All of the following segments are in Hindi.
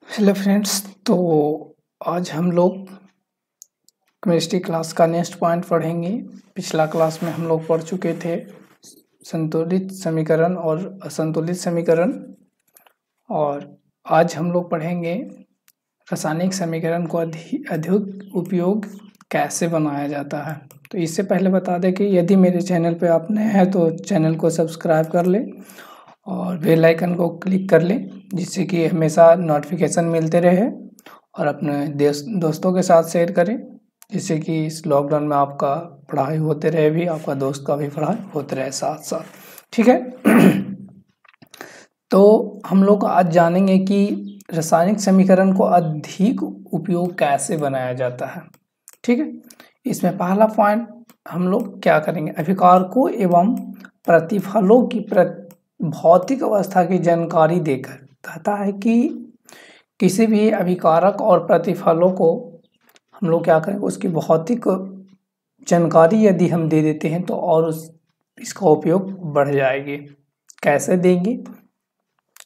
हेलो फ्रेंड्स, तो आज हम लोग केमिस्ट्री क्लास का नेक्स्ट पॉइंट पढ़ेंगे। पिछला क्लास में हम लोग पढ़ चुके थे संतुलित समीकरण और असंतुलित समीकरण, और आज हम लोग पढ़ेंगे रासायनिक समीकरण को अधिक उपयोग कैसे बनाया जाता है। तो इससे पहले बता दें कि यदि मेरे चैनल पर आप नए हैं तो चैनल को सब्सक्राइब कर लें और बेल आइकन को क्लिक कर लें, जिससे कि हमेशा नोटिफिकेशन मिलते रहे, और अपने दोस्तों के साथ शेयर करें, जिससे कि इस लॉकडाउन में आपका पढ़ाई होते रहे, भी आपका दोस्त का भी पढ़ाई होते रहे साथ साथ। ठीक है। तो हम लोग आज जानेंगे कि रासायनिक समीकरण को अधिक उपयोग कैसे बनाया जाता है। ठीक है। इसमें पहला पॉइंट हम लोग क्या करेंगे, अभिकारकों एवं प्रतिफलों की भौतिक अवस्था की जानकारी देकर। कहता है कि किसी भी अभिकारक और प्रतिफलों को हम लोग क्या करेंगे, उसकी भौतिक जानकारी यदि हम दे देते हैं तो और इसका उपयोग बढ़ जाएगी। कैसे देंगे,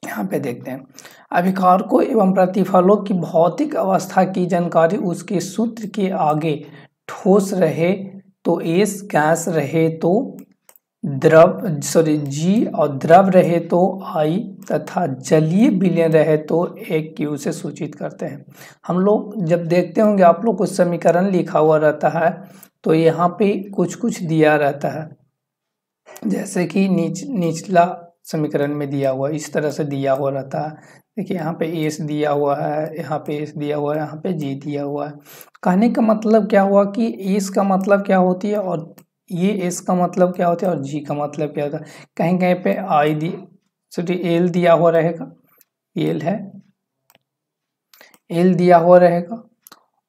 यहाँ पे देखते हैं। अभिकारकों एवं प्रतिफलों की भौतिक अवस्था की जानकारी उसके सूत्र के आगे ठोस रहे तो एस, गैस रहे तो जी, और द्रव रहे तो आई, तथा जलीय विलयन रहे तो एक क्यू से सूचित करते हैं। हम लोग जब देखते होंगे, आप लोग कुछ समीकरण लिखा हुआ रहता है तो यहाँ पे कुछ कुछ दिया रहता है, जैसे कि निचला समीकरण में दिया हुआ इस तरह से दिया हुआ रहता है। देखिए यहाँ पे एस दिया हुआ है, यहाँ पे एस दिया हुआ है, यहाँ पे जी दिया हुआ है। कहने का मतलब क्या हुआ कि एस का मतलब क्या होती है और ये एस का मतलब क्या होता है और जी का मतलब क्या होता है। कहीं कहीं पे आई एल दिया हुआ रहेगा, एल है, एल दिया हुआ रहेगा,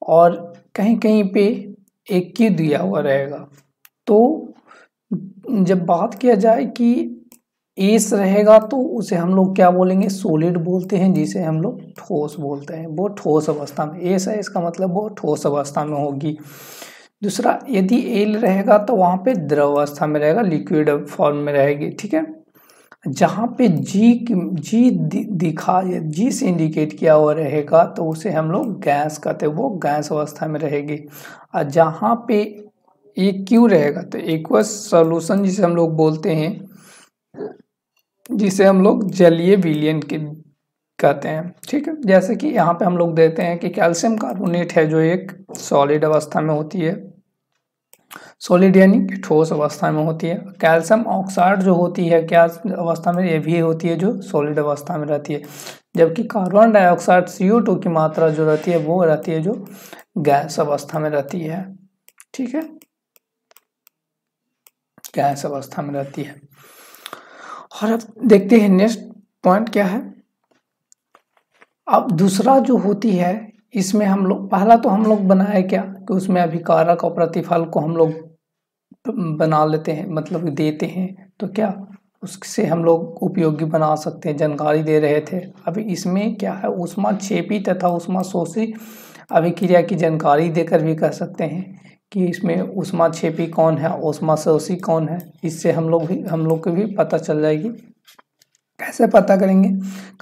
और कहीं कहीं पे एक क्यू दिया हुआ रहेगा। तो जब बात किया जाए कि एस रहेगा तो उसे हम लोग क्या बोलेंगे, सॉलिड बोलते हैं, जिसे हम लोग ठोस बोलते हैं। वो ठोस अवस्था में एस है, इसका मतलब वो ठोस अवस्था में होगी। दूसरा, यदि एल रहेगा तो वहाँ पे द्रव अवस्था में रहेगा, लिक्विड फॉर्म में रहेगी। ठीक है। जहाँ पे जी से इंडिकेट किया हुआ रहेगा तो उसे हम लोग गैस कहते हैं, वो गैस अवस्था में रहेगी। और जहाँ पे एक क्यू रहेगा तो एक्वस सॉल्यूशन जिसे हम लोग बोलते हैं, जिसे हम लोग जलीय विलयन के कहते हैं। ठीक है। जैसे कि यहाँ पे हम लोग देते हैं कि कैल्शियम कार्बोनेट है जो एक सॉलिड अवस्था में होती है, सॉलिड यानी कि ठोस अवस्था में होती है। कैल्शियम ऑक्साइड जो होती है क्या अवस्था में, ये भी होती है जो सॉलिड अवस्था में रहती है। जबकि कार्बन डाइऑक्साइड CO2 की मात्रा जो रहती है वो रहती है जो गैस अवस्था में रहती है। ठीक है, गैस अवस्था में रहती है। और अब देखते हैं नेक्स्ट पॉइंट क्या है। अब दूसरा जो होती है, इसमें हम लोग पहला तो हम लोग बनाए क्या कि उसमें अभिकारक और प्रतिफल को हम लोग बना लेते हैं, मतलब देते हैं, तो क्या उससे हम लोग उपयोगी बना सकते हैं, जानकारी दे रहे थे। अभी इसमें क्या है, ऊष्माक्षेपी तथा ऊष्माशोषी अभिक्रिया की जानकारी देकर भी कह सकते हैं कि इसमें ऊष्माक्षेपी कौन है, ऊष्माशोषी कौन है। इससे हम लोग को भी पता चल जाएगी। कैसे पता करेंगे,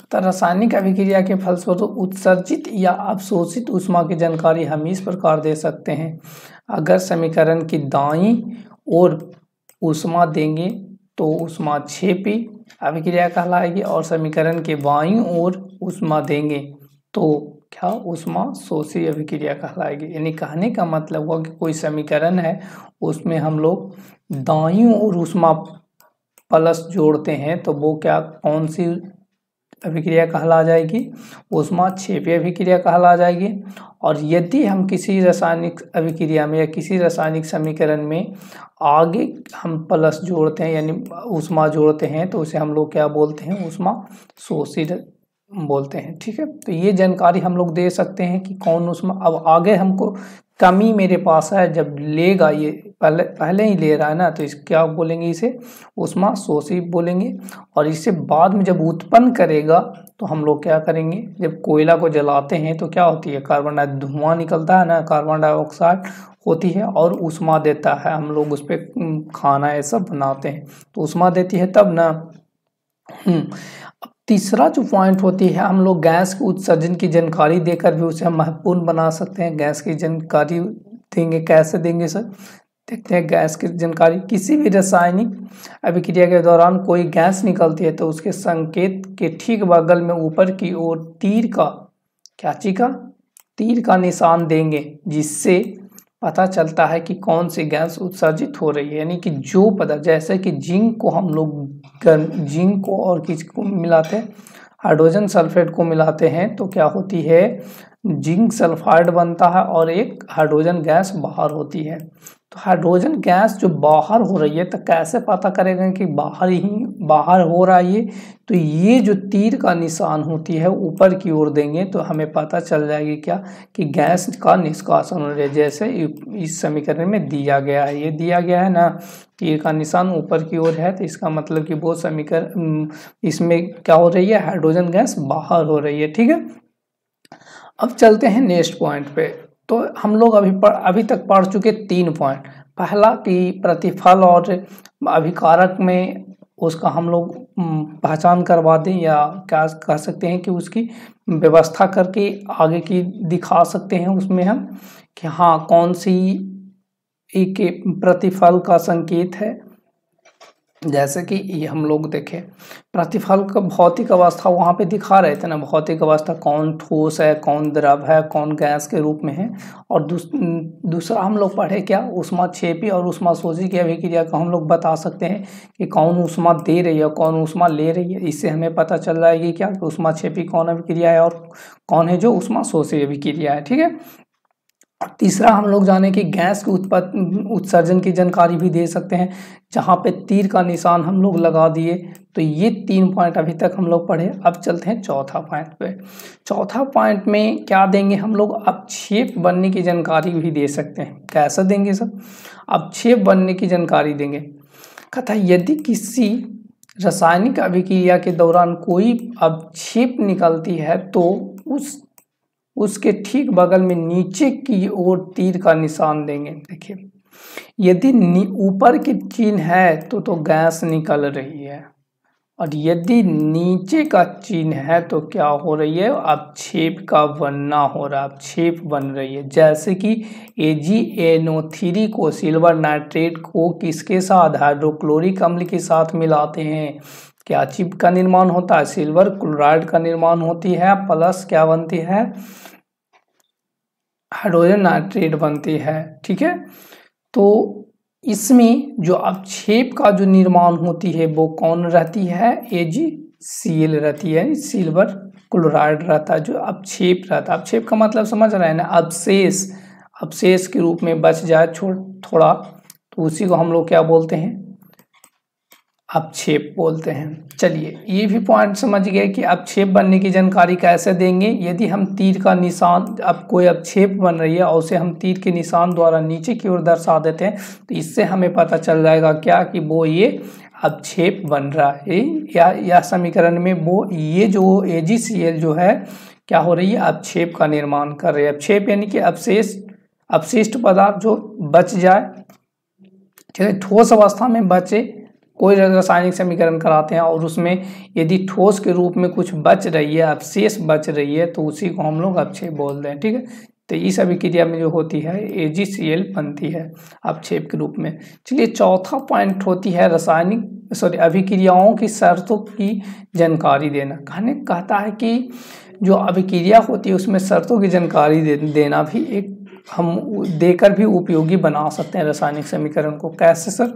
तो रासायनिक अभिक्रिया के फलस्वरूप उत्सर्जित या अवशोषित ऊष्मा की जानकारी हम इस प्रकार दे सकते हैं। अगर समीकरण की दाईं ओर ऊष्मा देंगे तो ऊष्माक्षेपी अभिक्रिया कहलाएगी, और समीकरण के बाईं ओर ऊष्मा देंगे तो क्या, ऊष्माशोषी अभिक्रिया कहलाएगी। यानी कहने का मतलब हुआ कि कोई समीकरण है, उसमें हम लोग दाईं ओर ऊष्मा प्लस जोड़ते हैं तो वो क्या, कौन सी अभिक्रिया कहला जाएगी, ऊष्माक्षेपी अभिक्रिया कहला जाएगी। और यदि हम किसी रासायनिक अभिक्रिया में या किसी रासायनिक समीकरण में आगे हम प्लस जोड़ते हैं यानी ऊष्मा जोड़ते हैं तो उसे हम लोग क्या बोलते हैं, ऊष्माशोषी बोलते हैं। ठीक है। तो ये जानकारी हम लोग दे सकते हैं कि कौन ऊष्मा, अब आगे हमको कमी मेरे पास है, जब लेगा ये पहले ही ले रहा है ना, तो इस क्या बोलेंगे, इसे ऊष्माशोषी बोलेंगे। और इससे बाद में जब उत्पन्न करेगा तो हम लोग क्या करेंगे, जब कोयला को जलाते हैं तो क्या होती है, कार्बन डाइऑक्साइड धुआं निकलता है ना, कार्बन डाइऑक्साइड होती है और ऊष्मा देता है, हम लोग उस पर खाना ये सब बनाते हैं तो ऊष्मा देती है तब ना। तीसरा जो पॉइंट होती है, हम लोग गैस के उत्सर्जन की जानकारी देकर भी उसे हम महत्वपूर्ण बना सकते हैं। गैस की जानकारी देंगे, कैसे देंगे सर? देखते हैं गैस की जानकारी। किसी भी रासायनिक अभिक्रिया के दौरान कोई गैस निकलती है तो उसके संकेत के ठीक बगल में ऊपर की ओर तीर का, क्या चीज का? तीर का निशान देंगे, जिससे पता चलता है कि कौन सी गैस उत्सर्जित हो रही है। यानी कि जो पदार्थ, जैसे कि जिंक को हम लोग जिंक को और किसको मिलाते हैं? हाइड्रोजन सल्फेट को मिलाते हैं तो क्या होती है? जिंक सल्फाइड बनता है और एक हाइड्रोजन गैस बाहर होती है। तो हाइड्रोजन गैस जो बाहर हो रही है, तो कैसे पता करेंगे कि बाहर हो रहा है ये? तो ये जो तीर का निशान होती है ऊपर की ओर देंगे तो हमें पता चल जाएगी क्या? कि गैस का निष्कासन हो रहा है, जैसे इस समीकरण में दिया गया है। ये दिया गया है ना, तीर का निशान ऊपर की ओर है, तो इसका मतलब कि वो समीकरण, इसमें क्या हो रही है? हाइड्रोजन गैस बाहर हो रही है। ठीक है, अब चलते हैं नेक्स्ट पॉइंट पे। तो हम लोग अभी तक पढ़ चुके 3 पॉइंट। पहला कि प्रतिफल और अभिकारक में उसका हम लोग पहचान करवा दें, या क्या कह सकते हैं कि उसकी व्यवस्था करके आगे की दिखा सकते हैं उसमें हम, कि हाँ कौन सी एक प्रतिफल का संकेत है। जैसे कि ये हम लोग देखें, प्रतिफल का भौतिक अवस्था वहाँ पे दिखा रहे थे ना, भौतिक अवस्था कौन ठोस है, कौन द्रव है, कौन गैस के रूप में है। और दूसरा हम लोग पढ़े क्या? ऊष्माक्षेपी और ऊष्माशोषी की अभिक्रिया को हम लोग बता सकते हैं कि कौन ऊष्मा दे रही है, कौन ऊष्मा ले रही है। इससे हमें पता चल रहा है कि क्या ऊष्माक्षेपी कौन अभिक्रिया है और कौन है जो ऊष्माशोषी अभिक्रिया है। ठीक है, तीसरा हम लोग जाने कि गैस के उत्सर्जन की जानकारी भी दे सकते हैं, जहाँ पे तीर का निशान हम लोग लगा दिए। तो ये 3 पॉइंट अभी तक हम लोग पढ़े। अब चलते हैं चौथा पॉइंट पे। चौथा पॉइंट में क्या देंगे हम लोग? अपक्षेप बनने की जानकारी भी दे सकते हैं। कैसे देंगे सर? अपक्षेप बनने की जानकारी देंगे। कहता है यदि किसी रासायनिक अभिक्रिया के दौरान कोई अपक्षेप निकलती है तो उसके ठीक बगल में नीचे की ओर तीर का निशान देंगे। देखिए, यदि ऊपर की चिन्ह है तो गैस निकल रही है, और यदि नीचे का चिन्ह है तो क्या हो रही है? अपक्षेप का बनना हो रहा है, अपक्षेप बन रही है। जैसे कि AgNO3 को, सिल्वर नाइट्रेट को किसके साथ? हाइड्रोक्लोरिक अम्ल के साथ मिलाते हैं, क्या चिप का निर्माण होता है? सिल्वर क्लोराइड का निर्माण होती है, प्लस क्या बनती है? हाइड्रोजन नाइट्रेट बनती है। ठीक है, तो इसमें जो अपक्षेप का जो निर्माण होती है वो कौन रहती है? AgCl रहती है, सिल्वर क्लोराइड रहता है जो अपक्षेप रहता है। अपक्षेप का मतलब समझ रहे हैं ना? अवशेष के रूप में बच जाए थोड़ा, तो उसी को हम लोग क्या बोलते हैं? अपक्षेप बोलते हैं। चलिए, ये भी पॉइंट समझ गए कि अपक्षेप बनने की जानकारी कैसे देंगे। यदि हम तीर का निशान, अब कोई अपक्षेप बन रही है और उसे हम तीर के निशान द्वारा नीचे की ओर दर्शा देते हैं, तो इससे हमें पता चल जाएगा क्या? कि वो ये अपक्षेप बन रहा है, या समीकरण में वो ये जो AgCl जो है क्या हो रही है? अपक्षेप का निर्माण कर रही है। अपक्षेप यानी कि अपशिष्ट पदार्थ जो बच जाए, ठीक है, ठोस अवस्था में बचे। कोई रासायनिक समीकरण कराते हैं और उसमें यदि ठोस के रूप में कुछ बच रही है, अपशेष बच रही है, तो उसी को हम लोग अपक्षेप बोलते हैं। ठीक है, तो इस अभिक्रिया में जो होती है AgCl बनती है अपक्षेप के रूप में। चलिए, चौथा पॉइंट होती है अभिक्रियाओं की शर्तों की जानकारी देना। कहता है कि जो अभिक्रिया होती है उसमें शर्तों की जानकारी देना भी एक हम देकर भी उपयोगी बना सकते हैं रासायनिक समीकरण को। कैसे सर?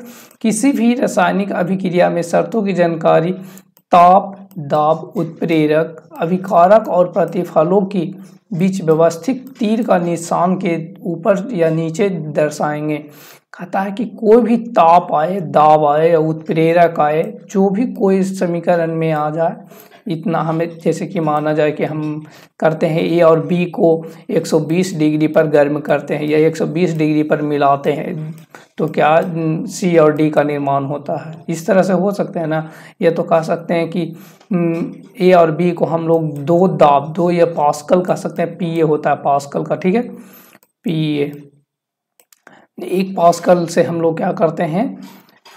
किसी भी रासायनिक अभिक्रिया में शर्तों की जानकारी ताप, दाब, उत्प्रेरक, अभिकारक और प्रतिफलों की बीच व्यवस्थित तीर का निशान के ऊपर या नीचे दर्शाएंगे। कहता है कि कोई भी ताप आए, दाब आए या उत्प्रेरक आए, जो भी कोई समीकरण में आ जाए, इतना हमें, जैसे कि माना जाए कि हम करते हैं A और B को 120 डिग्री पर गर्म करते हैं या 120 डिग्री पर मिलाते हैं, तो क्या C और D का निर्माण होता है। इस तरह से हो सकते हैं ना। या तो कह सकते हैं कि A और B को हम लोग 2 दाब, 2 या पास्कल कह सकते हैं, PA होता है पास्कल का। ठीक है, PA 1 पास्कल से हम लोग क्या करते हैं?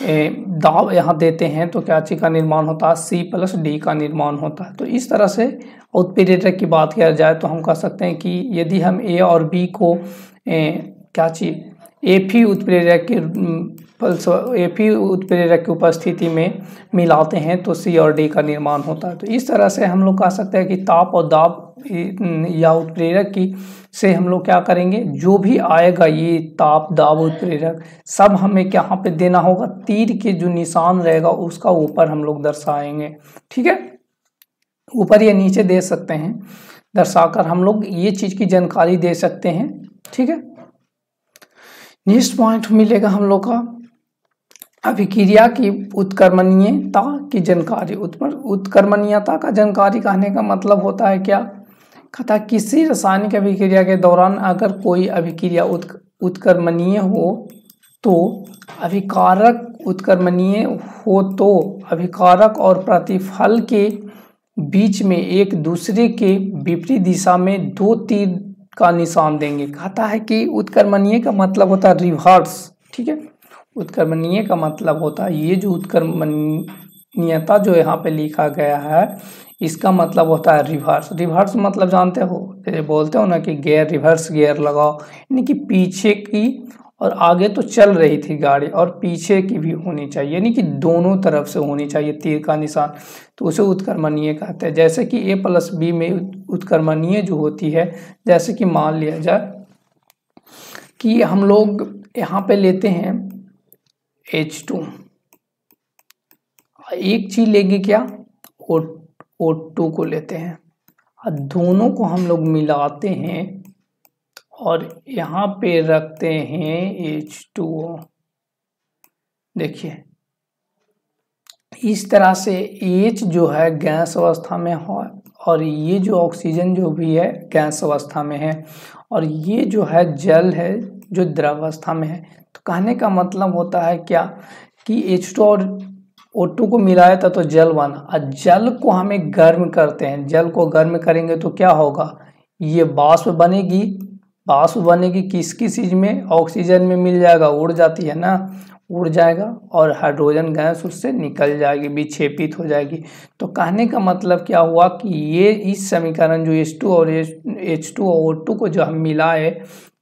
दाब यहाँ देते हैं तो क्या चीज का निर्माण होता है, C+D का निर्माण होता है। तो इस तरह से उत्प्रेरक की बात किया जाए तो हम कह सकते हैं कि यदि हम A और B को क्या चीज Fe उत्प्रेरक के Fe उत्प्रेरक की उपस्थिति में मिलाते हैं तो C और D का निर्माण होता है। तो इस तरह से हम लोग कह सकते हैं कि ताप और दाब या उत्प्रेरक की से हम लोग क्या करेंगे, जो भी आएगा ये ताप दाब उत्प्रेरक सब हमें यहाँ पे देना होगा, तीर के जो निशान रहेगा उसका ऊपर हम लोग दर्शाएंगे। ठीक है, ऊपर या नीचे दे सकते हैं, दर्शाकर हम लोग ये चीज की जानकारी दे सकते हैं। ठीक है, नेक्स्ट पॉइंट मिलेगा हम लोग का अभिक्रिया की उत्कर्मणीयता की जानकारी। उत्कर्मणीयता का जानकारी कहने का मतलब होता है क्या, कहता है किसी रासायनिक अभिक्रिया के दौरान अगर कोई अभिक्रिया उत्कर्मणीय हो तो अभिकारक उत्कर्मणीय हो तो अभिकारक और प्रतिफल के बीच में एक दूसरे के विपरीत दिशा में दो तीर का निशान देंगे। कहता है कि उत्कर्मणीय का मतलब होता है रिवर्स। ठीक है, उत्कर्मणीय का मतलब होता है, ये जो उत्कर्मणीयता जो यहाँ पे लिखा गया है इसका मतलब होता है रिवर्स। रिवर्स मतलब जानते हो, जैसे बोलते हो ना कि गियर, रिवर्स गियर लगाओ, यानी कि पीछे की और आगे तो चल रही थी गाड़ी और पीछे की भी होनी चाहिए, यानी कि दोनों तरफ से होनी चाहिए तीर का निशान, तो उसे उत्कर्मणीय कहते हैं। जैसे कि A+B में उत्कर्मणीय जो होती है, जैसे कि मान लिया जाए कि हम लोग यहाँ पे लेते हैं H2, एक चीज लेंगे क्या, O2 को लेते हैं और दोनों को हम लोग मिलाते हैं और यहाँ पे रखते हैं H2O। देखिए इस तरह से H जो है गैस अवस्था में है और ये जो ऑक्सीजन जो भी है गैस अवस्था में है और ये जो है जल है जो द्रव अवस्था में है। तो कहने का मतलब होता है क्या कि H2 और O2 को मिलाया था तो जल बना, और जल को हमें गर्म करते हैं, जल को गर्म करेंगे तो क्या होगा, ये वाष्प बनेगी। वाष्प बनेगी किस किस चीज में, ऑक्सीजन में मिल जाएगा, उड़ जाती है ना, उड़ जाएगा और हाइड्रोजन गैस उससे निकल जाएगी, विक्षेपित हो जाएगी। तो कहने का मतलब क्या हुआ कि ये इस समीकरण जो H2 और H2 और O2 को जो हम मिलाए,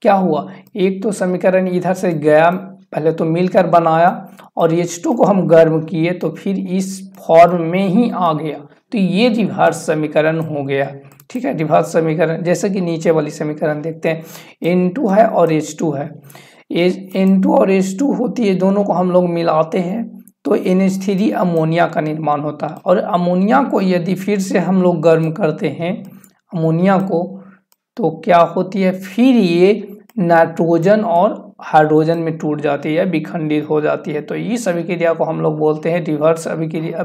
क्या हुआ, एक तो समीकरण इधर से गया, पहले तो मिलकर बनाया और H2 को हम गर्म किए तो फिर इस फॉर्म में ही आ गया, तो ये रिवर्स समीकरण हो गया। ठीक है, रिवर्स समीकरण जैसे कि नीचे वाली समीकरण देखते हैं, N2 है और H2 है, N2 और H2 होती है, दोनों को हम लोग मिलाते हैं तो NH3 अमोनिया का निर्माण होता है। और अमोनिया को यदि फिर से हम लोग गर्म करते हैं अमोनिया को, तो क्या होती है, फिर ये नाइट्रोजन और हाइड्रोजन में टूट जाती है, विखंडित हो जाती है। तो इस अभिक्रिया को हम लोग बोलते हैं रिवर्स अभिक्रिया,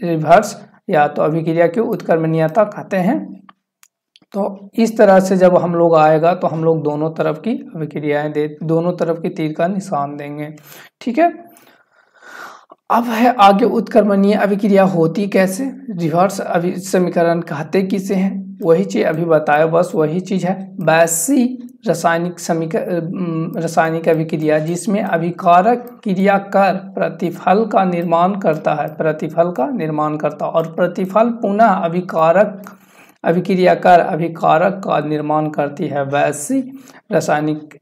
रिवर्स या तो अभिक्रिया की उत्कर्मणीयता कहते हैं। तो इस तरह से जब हम लोग आएगा तो हम लोग दोनों तरफ की अभिक्रियाएं दोनों तरफ की तीर का निशान देंगे। ठीक है, अब है आगे उत्कर्मणीय अभिक्रिया होती कैसे, रिवर्स समीकरण कहते किसे हैं, वही चीज अभी बताया, बस वही चीज है। वैसी रासायनिक अभिक्रिया जिसमें अभिकारक क्रिया कर प्रतिफल का निर्माण करता है, प्रतिफल का निर्माण करता और प्रतिफल पुनः अभिकारक अभिक्रिया कर अभिकारक का निर्माण करती है, वैसी रासायनिक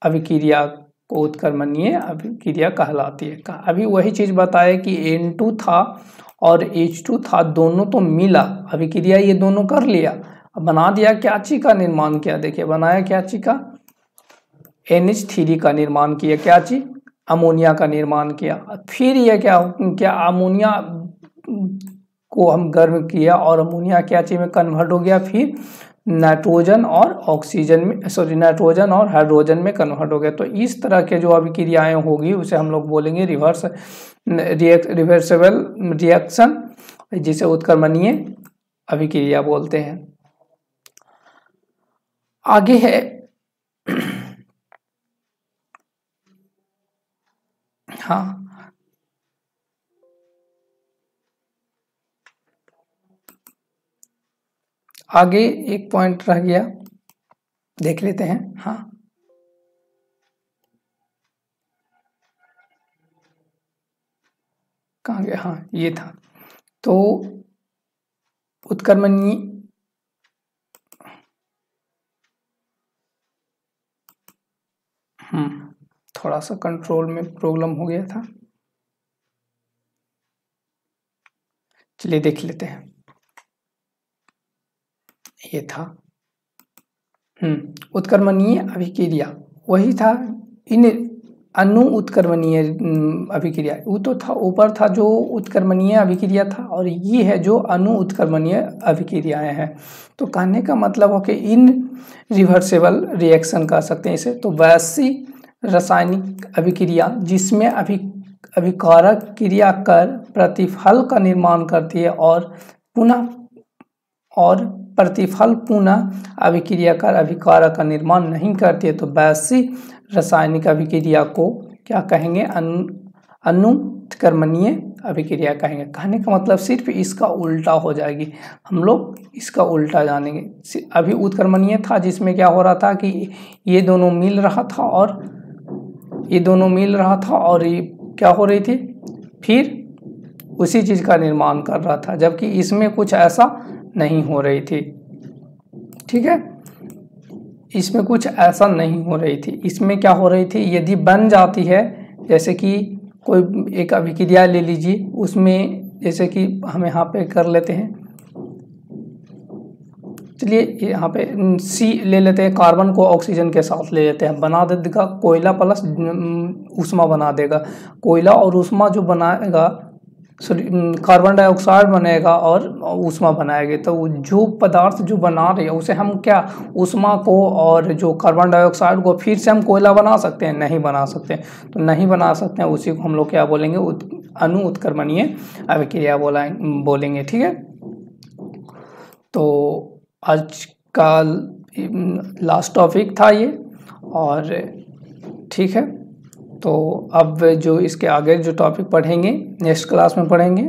अभिक्रिया को उत्कर्मणीय अभिक्रिया कहलाती है। अभी वही चीज बताए कि N2 था और H2 था, दोनों तो मिला अभिक्रिया, ये दोनों कर लिया, अब बना दिया क्या चीज का निर्माण किया, देखिए बनाया क्या चीज का, NH3 का निर्माण किया, क्या चीज, अमोनिया का निर्माण किया। फिर ये क्या अमोनिया को हम गर्म किया और अमोनिया क्या चीज में कन्वर्ट हो गया, फिर नाइट्रोजन और ऑक्सीजन में, सॉरी नाइट्रोजन और हाइड्रोजन में कन्वर्ट हो गया। तो इस तरह के जो अभिक्रियाएं होगी उसे हम लोग बोलेंगे रिवर्सिबल रिएक्शन, जिसे उत्कर्मणीय अभिक्रिया बोलते हैं। आगे है हाँ, आगे एक पॉइंट रह गया, देख लेते हैं। हाँ, कहाँ गया, हाँ ये था। तो उत्क्रमणीय थोड़ा सा कंट्रोल में प्रॉब्लम हो गया था, चलिए देख लेते हैं। ये था उत्क्रमणीय अभिक्रिया, वही था इन अनु उत्क्रमणीय अभिक्रिया। वो तो था ऊपर था जो उत्क्रमणीय अभिक्रिया था, और ये है जो अनु उत्क्रमणीय अभिक्रियाएं हैं। तो कहने का मतलब हो कि इन रिवर्सेबल रिएक्शन कह सकते हैं इसे। तो वैसी रासायनिक अभिक्रिया जिसमें अभिकारक क्रिया कर प्रतिफल का निर्माण करती है और प्रतिफल पुनः अभिक्रिया कर अभिकारक का निर्माण नहीं करती है, तो वैसी रासायनिक अभिक्रिया को क्या कहेंगे, अनुत्क्रमणीय अभिक्रिया कहेंगे। कहने का मतलब सिर्फ इसका उल्टा हो जाएगी, हम लोग इसका उल्टा जानेंगे। अभी उत्क्रमणीय था जिसमें क्या हो रहा था कि ये दोनों मिल रहा था और ये क्या हो रही थी, फिर उसी चीज का निर्माण कर रहा था, जबकि इसमें कुछ ऐसा नहीं हो रही थी। ठीक है, इसमें कुछ ऐसा नहीं हो रही थी। इसमें क्या हो रही थी, यदि बन जाती है, जैसे कि कोई एक अभिक्रिया ले लीजिए, उसमें जैसे कि हम यहाँ पे कर लेते हैं, चलिए यहाँ पे C ले लेते हैं, कार्बन को ऑक्सीजन के साथ ले लेते हैं, बना देगा कोयला प्लस ऊष्मा बना देगा। कोयला और ऊष्मा जो बनाएगा, सॉरी कार्बन डाइऑक्साइड बनेगा और ऊष्मा बनाएगा। तो जो पदार्थ जो बना रही है उसे हम क्या, ऊष्मा को और जो कार्बन डाइऑक्साइड को फिर से हम कोयला बना सकते हैं? नहीं बना सकते। तो नहीं बना सकते हैं, उसी को हम लोग क्या बोलेंगे, अनु उत्क्रमणीय अभिक्रिया बोलेंगे। ठीक है, तो आज का लास्ट टॉपिक था ये, और ठीक है, तो अब जो इसके आगे जो टॉपिक पढ़ेंगे नेक्स्ट क्लास में पढ़ेंगे।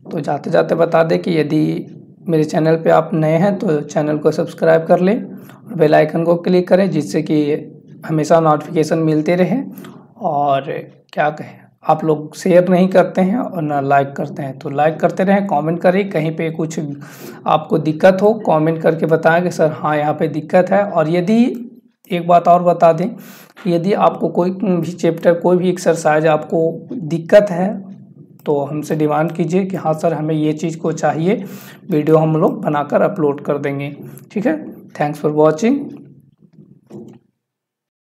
तो जाते जाते बता दें कि यदि मेरे चैनल पे आप नए हैं तो चैनल को सब्सक्राइब कर लें और बेल आइकन को क्लिक करें, जिससे कि हमेशा नोटिफिकेशन मिलते रहे। और क्या कहें, आप लोग शेयर नहीं करते हैं और ना लाइक करते हैं, तो लाइक करते रहें, कमेंट करें। कहीं पे कुछ आपको दिक्कत हो कमेंट करके बताएं कि सर हाँ यहाँ पे दिक्कत है। और यदि एक बात और बता दें, यदि आपको कोई भी चैप्टर, कोई भी एक्सरसाइज आपको दिक्कत है तो हमसे डिमांड कीजिए कि हाँ सर हमें ये चीज़ को चाहिए, वीडियो हम लोग बनाकर अपलोड कर देंगे। ठीक है, थैंक्स फॉर वॉचिंग।